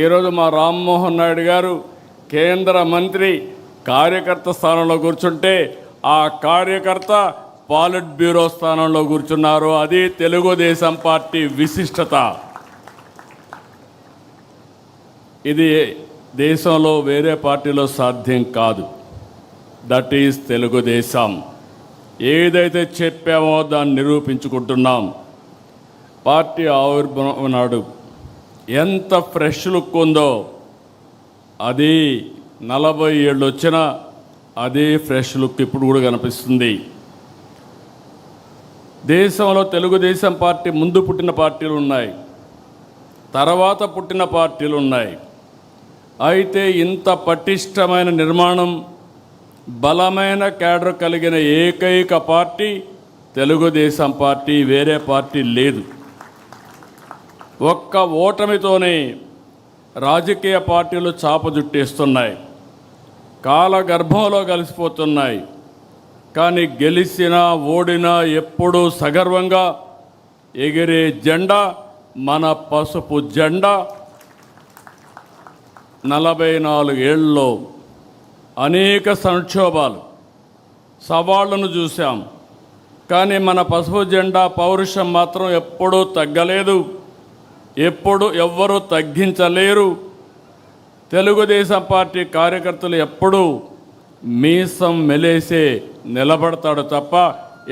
ఈరోజు మా రామ్మోహన్ నాయుడు గారు కేంద్ర మంత్రి కార్యకర్త స్థానంలో కూర్చుంటే ఆ కార్యకర్త పాలిట్ బ్యూరో స్థానంలో కూర్చున్నారు. అది తెలుగుదేశం పార్టీ విశిష్టత. ఇది దేశంలో వేరే పార్టీలో సాధ్యం కాదు. That is Telugu Desam. ఏదైతే చెప్పామో దాన్ని నిరూపించుకుంటున్నాం. పార్టీ ఆవిర్భావం నాడు ఎంత ఫ్రెష్ లుక్ ఉందో అది 40 ఏళ్ళు వచ్చినా అదే ఫ్రెష్ లుక్ ఇప్పుడు కూడా కనిపిస్తుంది. దేశంలో తెలుగుదేశం పార్టీ ముందు పుట్టిన పార్టీలు ఉన్నాయి, తర్వాత పుట్టిన పార్టీలు ఉన్నాయి. అయితే ఇంత పటిష్టమైన నిర్మాణం, బలమైన క్యాడర్ కలిగిన ఏకైక పార్టీ తెలుగుదేశం పార్టీ. వేరే పార్టీ లేదు. ఒక్క ఓటమితోనే రాజకీయ పార్టీలు చాపజుట్టేస్తున్నాయి, కాలగర్భంలో కలిసిపోతున్నాయి. కానీ గెలిచినా ఓడినా ఎప్పుడూ సగర్వంగా ఎగిరే జెండా మన పసుపు జెండా. 44 ఏళ్ళలో అనేక సంక్షోభాలు, సవాళ్లను చూశాం. కానీ మన పసుపు జెండా పౌరుషం మాత్రం ఎప్పుడూ తగ్గలేదు, ఎప్పుడు ఎవ్వరూ తగ్గించలేరు. తెలుగుదేశం పార్టీ కార్యకర్తలు ఎప్పుడూ మీసం మెలేసే నిలబడతాడు తప్ప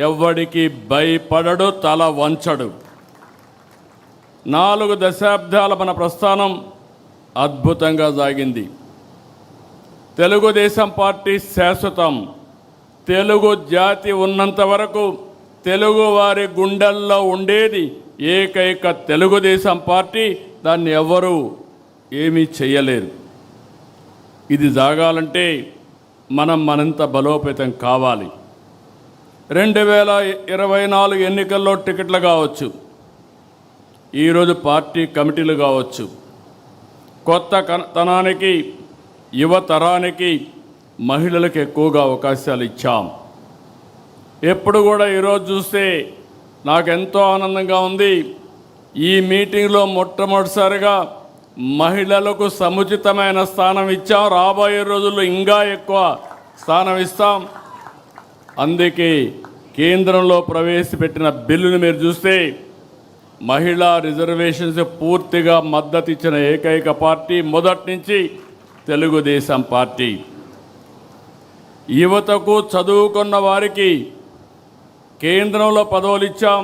ఎవ్వడికి భయపడడు, తల వంచడు. 4 దశాబ్దాల మన ప్రస్థానం అద్భుతంగా సాగింది. తెలుగుదేశం పార్టీ శాశ్వతం. తెలుగు జాతి ఉన్నంత వరకు తెలుగు వారి గుండెల్లో ఉండేది ఏకైక తెలుగుదేశం పార్టీ. దాన్ని ఎవరు ఏమీ చేయలేరు. ఇది సాగాలంటే మనం మరింత బలోపేతం కావాలి. 2024 ఎన్నికల్లో టికెట్లు కావచ్చు, ఈరోజు పార్టీ కమిటీలు కావచ్చు. కొత్త తనానికి, యువతరానికి, మహిళలకు ఎక్కువగా అవకాశాలు ఇచ్చాం. ఎప్పుడు కూడా ఈరోజు చూస్తే నాకెంతో ఆనందంగా ఉంది. ఈ మీటింగ్లో మొట్టమొదటిసారిగా మహిళలకు సముచితమైన స్థానం ఇచ్చాం. రాబోయే రోజుల్లో ఇంకా ఎక్కువ స్థానం ఇస్తాం. అందుకే కేంద్రంలో ప్రవేశపెట్టిన బిల్లును మీరు చూస్తే మహిళా రిజర్వేషన్స్ పూర్తిగా మద్దతు ఇచ్చిన ఏకైక పార్టీ మొదటి నుంచి తెలుగుదేశం పార్టీ. యువతకు, చదువుకున్న వారికి కేంద్రంలో పదవులు ఇచ్చాం,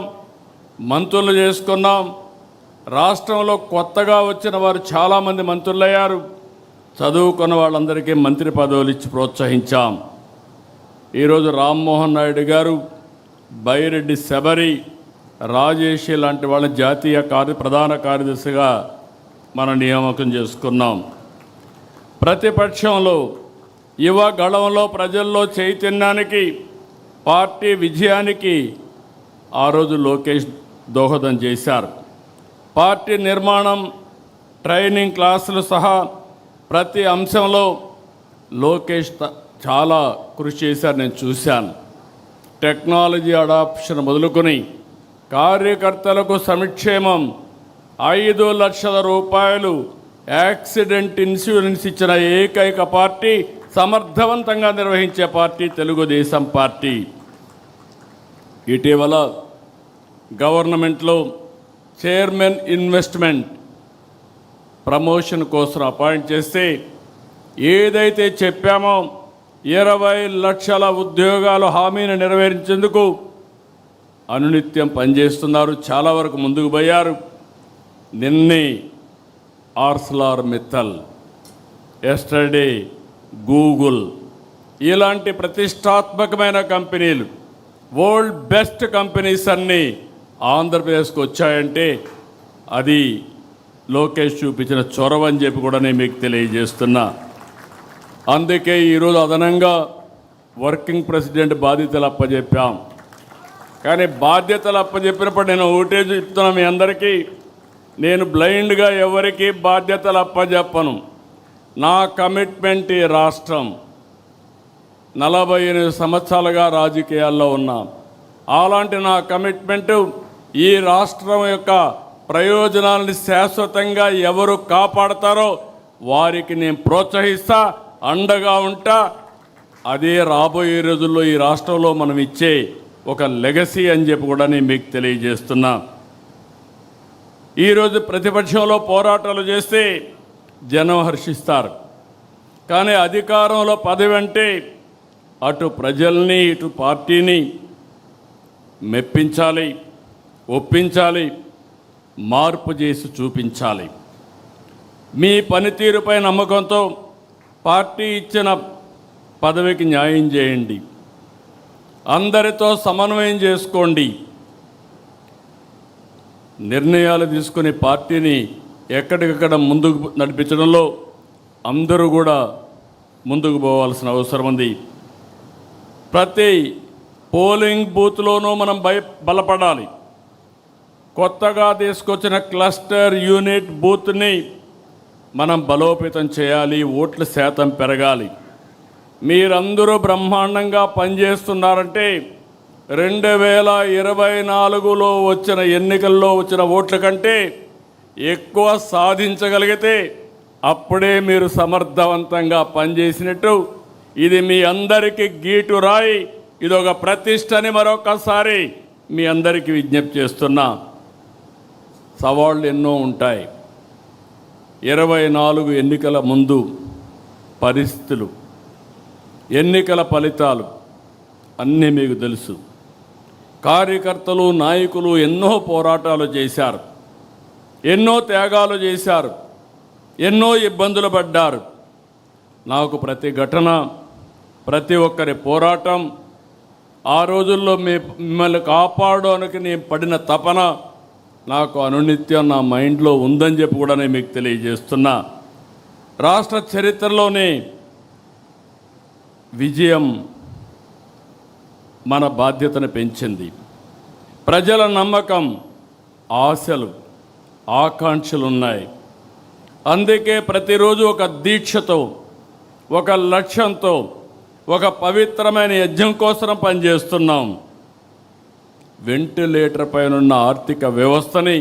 మంత్రులు చేసుకున్నాం. రాష్ట్రంలో కొత్తగా వచ్చిన వారు చాలామంది మంత్రులయ్యారు. చదువుకున్న వాళ్ళందరికీ మంత్రి పదవులు ఇచ్చి ప్రోత్సహించాం. ఈరోజు రామ్మోహన్ నాయుడు గారు, బైరెడ్డి శబరి, రాజేష్ లాంటి వాళ్ళ జాతీయ ప్రధాన కార్యదర్శిగా మనం నియామకం చేసుకున్నాం. ప్రతిపక్షంలో, యువ గళంలో, ప్రజల్లో చైతన్యానికి, పార్టీ విజయానికి ఆ రోజు లోకేష్ దోహదం చేశారు. పార్టీ నిర్మాణం, ట్రైనింగ్ క్లాసులు సహా ప్రతి అంశంలో లోకేష్ చాలా కృషి చేశారు, నేను చూశాను. టెక్నాలజీ అడాప్షన్ మొదలుకొని కార్యకర్తలకు సంక్షేమం, 5 లక్షల రూపాయలు యాక్సిడెంట్ ఇన్సూరెన్స్ ఇచ్చిన ఏకైక పార్టీ, సమర్థవంతంగా నిర్వహించే పార్టీ తెలుగుదేశం పార్టీ. ఇటీవల గవర్నమెంట్లో చైర్మన్ ఇన్వెస్ట్మెంట్ ప్రమోషన్ కోసం అపాయింట్ చేస్తే ఏదైతే చెప్పామో 20 లక్షల ఉద్యోగాల హామీని నెరవేర్చేందుకు అనునిత్యం పనిచేస్తున్నారు. చాలా వరకు ముందుకు పోయారు. నిన్నే ఆర్సెలర్ మిత్తల్, ఎస్టర్డే గూగుల్, ఇలాంటి ప్రతిష్టాత్మకమైన కంపెనీలు, వరల్డ్ బెస్ట్ కంపెనీస్ అన్నీ ఆంధ్రప్రదేశ్కి వచ్చాయంటే అది లోకేష్ చూపించిన చొరవ అని చెప్పి కూడా నేను మీకు తెలియజేస్తున్నా. అందుకే ఈరోజు అదనంగా వర్కింగ్ ప్రెసిడెంట్ బాధ్యతలు అప్పచెప్పాం. కానీ బాధ్యతలు అప్పచెప్పినప్పుడు నేను ఒకటే చెప్తున్నా మీ అందరికీ, నేను బ్లైండ్గా ఎవరికి బాధ్యతలు అప్పచెప్పను. నా కమిట్మెంట్ ఈ రాష్ట్రం. 48 సంవత్సరాలుగా రాజకీయాల్లో ఉన్నాం. అలాంటి నా కమిట్మెంటు ఈ రాష్ట్రం యొక్క ప్రయోజనాలను శాశ్వతంగా ఎవరు కాపాడతారో వారికి నేను ప్రోత్సహిస్తా, అండగా ఉంటా. అదే రాబోయే రోజుల్లో ఈ రాష్ట్రంలో మనం ఇచ్చే ఒక లెగసీ అని చెప్పి కూడా నేను మీకు తెలియజేస్తున్నా. ఈరోజు ప్రతిపక్షంలో పోరాటాలు చేస్తే జనం హర్షిస్తారు, కానీ అధికారంలో పదవి అంటే అటు ప్రజల్ని ఇటు పార్టీని మెప్పించాలి, ఒప్పించాలి, మార్పు చేసి చూపించాలి. మీ పనితీరుపై నమ్మకంతో పార్టీ ఇచ్చిన పదవికి న్యాయం చేయండి, అందరితో సమన్వయం చేసుకోండి. నిర్ణయాలు తీసుకుని పార్టీని ఎక్కడికక్కడ ముందుకు నడిపించడంలో అందరూ కూడా ముందుకు పోవాల్సిన అవసరం ఉంది. ప్రతి పోలింగ్ బూత్లోనూ మనం బలపడాలి. కొత్తగా తీసుకొచ్చిన క్లస్టర్ యూనిట్ బూత్ని మనం బలోపేతం చేయాలి, ఓట్ల శాతం పెరగాలి. మీరందరూ బ్రహ్మాండంగా పనిచేస్తున్నారంటే 2024లో వచ్చిన ఎన్నికల్లో వచ్చిన ఓట్ల కంటే ఎక్కువ సాధించగలిగితే అప్పుడే మీరు సమర్థవంతంగా పనిచేసినట్టు. ఇది మీ అందరికీ గీటు రాయి, ఇదొక ప్రతిష్టని మరొకసారి మీ అందరికీ విజ్ఞప్తి చేస్తున్నా. సవాళ్ళు ఎన్నో ఉంటాయి. 24 ఎన్నికల ముందు పరిస్థితులు, ఎన్నికల ఫలితాలు అన్నీ మీకు తెలుసు. కార్యకర్తలు, నాయకులు ఎన్నో పోరాటాలు చేశారు, ఎన్నో త్యాగాలు చేశారు, ఎన్నో ఇబ్బందులు పడ్డారు. నాకు ప్రతి ఘటన, ప్రతి ఒక్కరి పోరాటం, ఆ రోజుల్లో మిమ్మల్ని కాపాడడానికి నేను పడిన తపన నాకు అనునిత్యం నా మైండ్లో ఉందని చెప్పి కూడా నేను మీకు తెలియజేస్తున్నా. రాష్ట్ర చరిత్రలోనే విజయం మన బాధ్యతను పెంచింది. ప్రజల నమ్మకం, ఆశలు, ఆకాంక్షలు ఉన్నాయి. అందుకే ప్రతిరోజు ఒక దీక్షతో, ఒక లక్ష్యంతో, ఒక పవిత్రమైన యజ్ఞం కోసం పనిచేస్తున్నాం. వెంటిలేటర్ పైనున్న ఆర్థిక వ్యవస్థని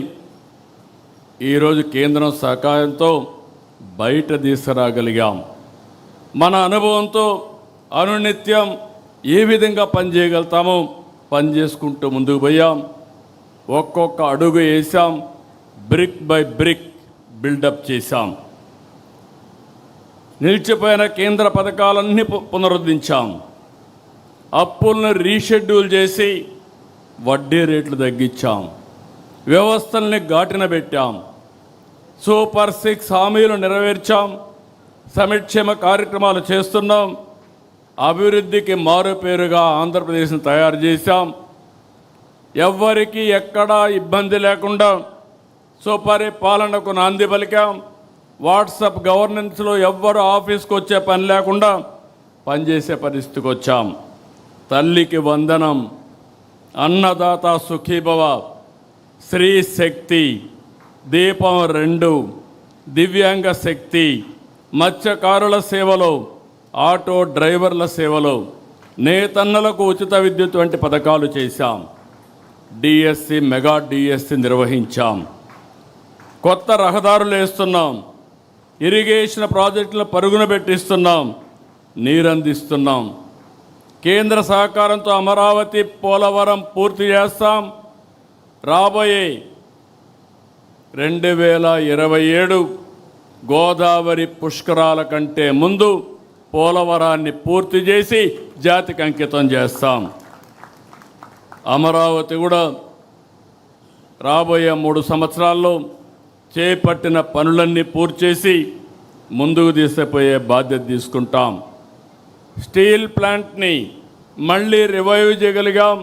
ఈరోజు కేంద్రం సహకారంతో బయట తీసుకురాగలిగాం. మన అనుభవంతో అనునిత్యం ఏ విధంగా పనిచేయగలుగుతామో పనిచేసుకుంటూ ముందుకు పోయాం. ఒక్కొక్క అడుగు వేసాం, బ్రిక్ బై బ్రిక్ బిల్డప్ చేశాం. నిలిచిపోయిన కేంద్ర పథకాలన్నీ పునరుద్ధరించాం. అప్పులను రీషెడ్యూల్ చేసి వడ్డీ రేట్లు తగ్గించాం. వ్యవస్థల్ని ఘాటిన పెట్టాం. సూపర్ 6 హామీలు నెరవేర్చాం. సంక్షేమ కార్యక్రమాలు చేస్తున్నాం. అభివృద్ధికి మారుపేరుగా ఆంధ్రప్రదేశ్ని తయారు చేశాం. ఎవ్వరికీ ఎక్కడా ఇబ్బంది లేకుండా సుపరిపాలనకు నాంది పలికాం. వాట్సాప్ గవర్నెన్స్లో ఎవ్వరు ఆఫీస్కి వచ్చే పని లేకుండా పనిచేసే పరిస్థితికి వచ్చాం. తల్లికి వందనం, అన్నదాత సుఖీభవ, స్త్రీ శక్తి, దీపం 2, దివ్యాంగ శక్తి, మత్స్యకారుల సేవలో, ఆటో డ్రైవర్ల సేవలో, నేతన్నలకు ఉచిత విద్యుత్ వంటి పథకాలు చేశాం. డిఎస్సి, మెగా డిఎస్సి నిర్వహించాం. కొత్త రహదారులు వేస్తున్నాం. ఇరిగేషన్ ప్రాజెక్టులు పరుగున పెట్టిస్తున్నాం, నీరందిస్తున్నాం. కేంద్ర సహకారంతో అమరావతి, పోలవరం పూర్తి చేస్తాం. రాబోయే 2027 గోదావరి పుష్కరాల కంటే ముందు పోలవరాన్ని పూర్తి చేసి జాతికి అంకితం చేస్తాం. అమరావతి కూడా రాబోయే 3 సంవత్సరాల్లో చేపట్టిన పనులన్నీ పూర్తి చేసి ముందుకు తీసుకుపోయే బాధ్యత తీసుకుంటాం. స్టీల్ ప్లాంట్ని మళ్ళీ రివైవ్ చేయగలిగాం.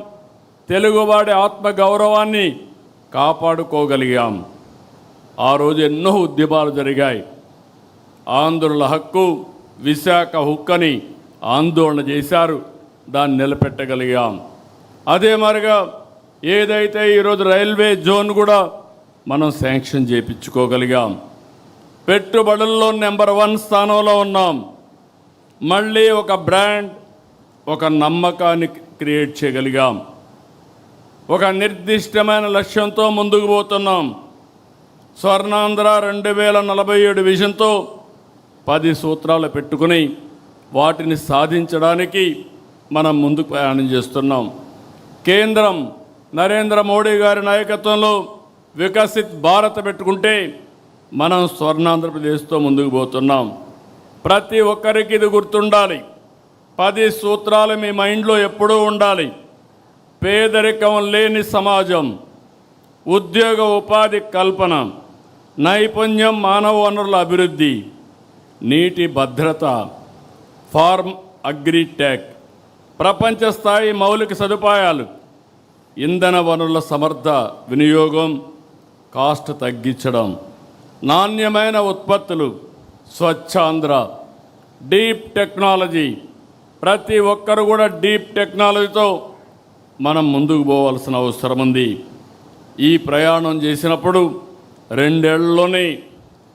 తెలుగువాడి ఆత్మగౌరవాన్ని కాపాడుకోగలిగాం. ఆ రోజు ఎన్నో ఉద్యమాలు జరిగాయి. ఆంధ్రుల హక్కు, విశాఖ హుక్కని ఆందోళన చేశారు, దాన్ని నిలబెట్టగలిగాం. అదే మరిగా ఏదైతే ఈరోజు రైల్వే జోన్ కూడా మనం శాంక్షన్ చేయించుకోగలిగాం. పెట్టుబడుల్లో నెంబర్ 1 స్థానంలో ఉన్నాం. మళ్ళీ ఒక బ్రాండ్, ఒక నమ్మకాన్ని క్రియేట్ చేయగలిగాం. ఒక నిర్దిష్టమైన లక్ష్యంతో ముందుకు పోతున్నాం. స్వర్ణాంధ్ర 2047 విజన్తో 10 సూత్రాలు పెట్టుకుని వాటిని సాధించడానికి మనం ముందుకు ప్రయాణం చేస్తున్నాం. కేంద్రం నరేంద్ర మోడీ గారి నాయకత్వంలో వికసిత్ భారత్ పెట్టుకుంటే మనం స్వర్ణాంధ్రప్రదేశ్తో ముందుకు పోతున్నాం. ప్రతి ఒక్కరికి ఇది గుర్తుండాలి. 10 సూత్రాలు మీ మైండ్లో ఎప్పుడూ ఉండాలి. పేదరికం లేని సమాజం, ఉద్యోగ ఉపాధి కల్పన, నైపుణ్యం, మానవ వనరుల అభివృద్ధి, నీటి భద్రత, ఫార్మ్ అగ్రిటెక్, ప్రపంచ స్థాయి మౌలిక సదుపాయాలు, ఇంధన వనరుల సమర్థ వినియోగం, కాస్ట్ తగ్గించడం, నాణ్యమైన ఉత్పత్తులు, స్వచ్ఛాంధ్ర, డీప్ టెక్నాలజీ. ప్రతి ఒక్కరు కూడా డీప్ టెక్నాలజీతో మనం ముందుకు పోవాల్సిన అవసరం ఉంది. ఈ ప్రయాణం చేసినప్పుడు 2 ఏళ్లలోనే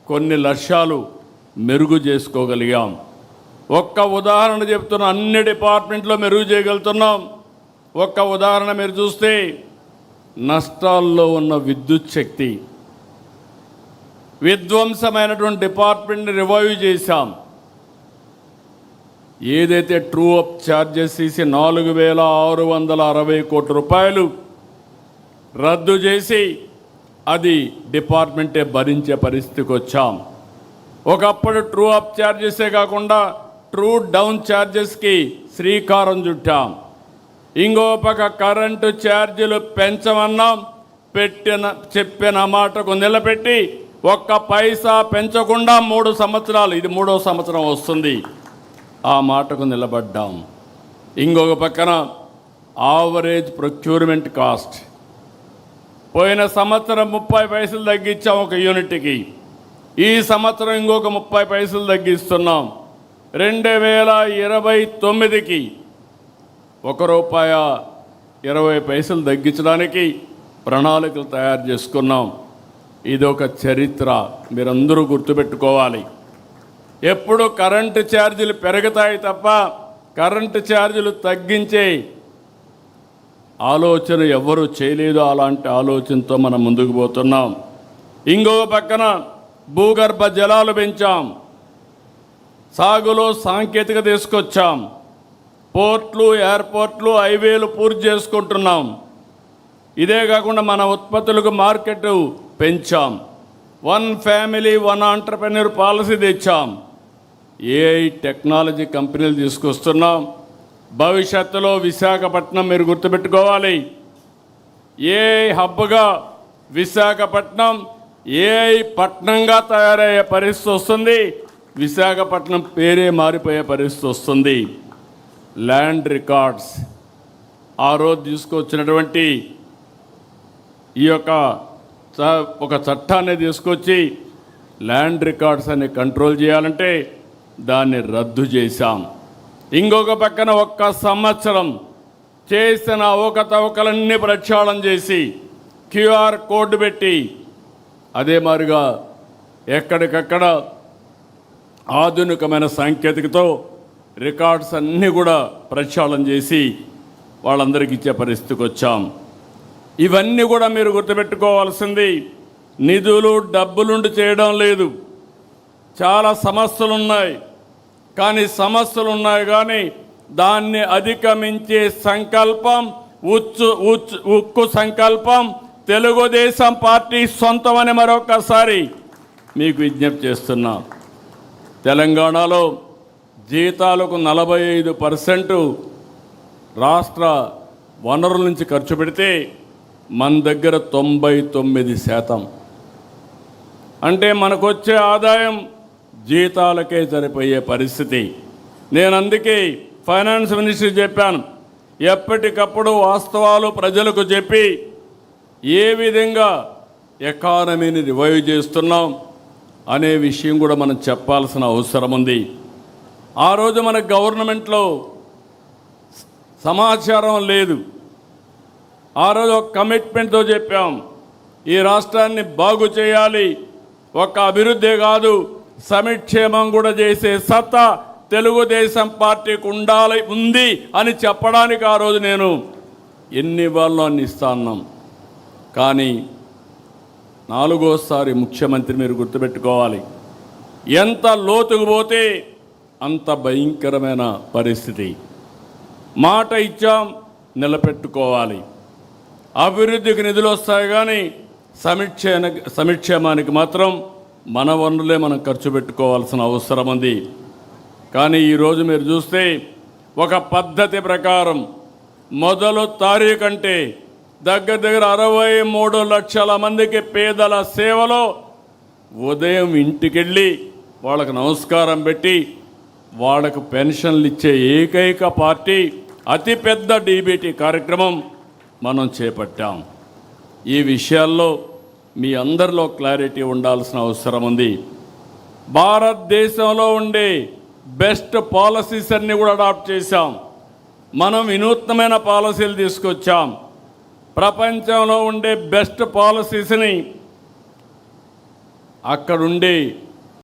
కొన్ని లక్ష్యాలు మెరుగు చేసుకోగలిగాం. ఒక్క ఉదాహరణ చెప్తున్న, అన్ని డిపార్ట్మెంట్లో మెరుగు చేయగలుగుతున్నాం. ఒక్క ఉదాహరణ మీరు చూస్తే నష్టాల్లో ఉన్న విద్యుత్ శక్తి, విధ్వంసమైనటువంటి డిపార్ట్మెంట్ని రివైవ్ చేశాం. ఏదైతే ట్రూ అప్ ఛార్జెస్ తీసి 4,660 కోట్ల రూపాయలు రద్దు చేసి అది డిపార్ట్మెంటే భరించే పరిస్థితికి వచ్చాం. ఒకప్పుడు ట్రూ అప్ ఛార్జెసే కాకుండా ట్రూ డౌన్ ఛార్జెస్కి శ్రీకారం చుట్టాం. ఇంకో పక్క కరెంటు ఛార్జీలు పెంచమన్నాం. చెప్పిన మాటకు నిలబెట్టి ఒక్క పైసా పెంచకుండా 3 సంవత్సరాలు, ఇది 3వ సంవత్సరం వస్తుంది, ఆ మాటకు నిలబడ్డాం. ఇంకొక పక్కన ఆవరేజ్ ప్రొక్యూర్మెంట్ కాస్ట్ పోయిన సంవత్సరం 30 పైసలు తగ్గించాం ఒక యూనిట్కి. ఈ సంవత్సరం ఇంకొక 30 పైసలు తగ్గిస్తున్నాం. 2029కి ₹1.20 తగ్గించడానికి ప్రణాళికలు తయారు చేసుకున్నాం. ఇదొక చరిత్ర, మీరందరూ గుర్తుపెట్టుకోవాలి. ఎప్పుడు కరెంటు ఛార్జీలు పెరుగుతాయి తప్ప కరెంటు ఛార్జీలు తగ్గించే ఆలోచన ఎవరు చేయలేదు. అలాంటి ఆలోచనతో మనం ముందుకు పోతున్నాం. ఇంకో పక్కన భూగర్భ జలాలు పెంచాం, సాగులో సాంకేతిక తీసుకొచ్చాం, పోర్ట్లు, ఎయిర్పోర్ట్లు, హైవేలు పూర్తి చేసుకుంటున్నాం. ఇదే కాకుండా మన ఉత్పత్తులకు మార్కెట్ పెంచాం. 1 ఫ్యామిలీ 1 ఆంటర్‌ప్రెన్యూర్ పాలసీ తెచ్చాం. ఏఐ టెక్నాలజీ కంపెనీలు తీసుకొస్తున్నాం. భవిష్యత్తులో విశాఖపట్నం మీరు గుర్తుపెట్టుకోవాలి, ఏఐ హబ్గా విశాఖపట్నం ఏఐ పట్నంగా తయారయ్యే పరిస్థితి వస్తుంది. విశాఖపట్నం పేరే మారిపోయే పరిస్థితి వస్తుంది. ల్యాండ్ రికార్డ్స్ ఆ రోజు తీసుకొచ్చినటువంటి ఈ యొక్క ఒక చట్టాన్ని తీసుకొచ్చి ల్యాండ్ రికార్డ్స్ అని కంట్రోల్ చేయాలంటే దాన్ని రద్దు చేశాం. ఇంకొక పక్కన ఒక్క సంవత్సరం చేసిన అవకతవకలన్నీ ప్రక్షాళన చేసి క్యూఆర్ కోడ్ పెట్టి అదే మాదిరిగా ఎక్కడికక్కడ ఆధునికమైన సాంకేతికతో రికార్డ్స్ అన్నీ కూడా ప్రక్షాళన చేసి వాళ్ళందరికీ ఇచ్చే పరిస్థితికి వచ్చాం. ఇవన్నీ కూడా మీరు గుర్తుపెట్టుకోవాల్సింది, నిధులు డబ్బులుండి చేయడం లేదు. చాలా సమస్యలు ఉన్నాయి, కానీ దాన్ని అధిగమించే సంకల్పం, ఉక్కు సంకల్పం తెలుగుదేశం పార్టీ సొంతమని మరొకసారి మీకు విజ్ఞప్తి చేస్తున్నా. తెలంగాణలో జీతాలకు 45% రాష్ట్ర వనరుల నుంచి ఖర్చు పెడితే మన దగ్గర 99%. అంటే మనకొచ్చే ఆదాయం జీతాలకే సరిపోయే పరిస్థితి. నేను అందుకే ఫైనాన్స్ మినిస్టర్ చెప్పాను, ఎప్పటికప్పుడు వాస్తవాలు ప్రజలకు చెప్పి ఏ విధంగా ఎకానమీని రివైవ్ చేస్తున్నాం అనే విషయం కూడా మనం చెప్పాల్సిన అవసరం ఉంది. ఆ రోజు మన గవర్నమెంట్లో సమాచారం లేదు. ఆ రోజు ఒక కమిట్మెంట్తో చెప్పాం, ఈ రాష్ట్రాన్ని బాగు చేయాలి, ఒక అభివృద్ధి కాదు సంక్షేమం కూడా చేసే సత్తా తెలుగుదేశం పార్టీకి ఉంది అని చెప్పడానికి ఆ రోజు నేను ఎన్ని ఇవ్వాలో అన్ని ఇస్తా అన్నాం. కానీ 4వ సారి ముఖ్యమంత్రి మీరు గుర్తుపెట్టుకోవాలి. ఎంత లోతుకు పోతే అంత భయంకరమైన పరిస్థితి. మాట ఇచ్చాం, నిలబెట్టుకోవాలి. అభివృద్ధికి నిధులు వస్తాయి కానీ సంక్షేమానికి మాత్రం మన వనరులే మనం ఖర్చు పెట్టుకోవాల్సిన అవసరం ఉంది. కానీ ఈరోజు మీరు చూస్తే ఒక పద్ధతి ప్రకారం మొదలు తారీఖు అంటే దగ్గర 63 లక్షల మందికి పేదల సేవలో ఉదయం ఇంటికెళ్ళి వాళ్ళకు నమస్కారం పెట్టి వాళ్ళకు పెన్షన్లు ఇచ్చే ఏకైక పార్టీ అతిపెద్ద డీబీటీ కార్యక్రమం మనం చేపట్టాం. ఈ విషయాల్లో మీ అందరిలో క్లారిటీ ఉండాల్సిన అవసరం ఉంది. భారతదేశంలో ఉండే బెస్ట్ పాలసీస్ అన్నీ కూడా అడాప్ట్ చేశాం. మనం వినూత్నమైన పాలసీలు తీసుకొచ్చాం. ప్రపంచంలో ఉండే బెస్ట్ పాలసీస్ని అక్కడుండే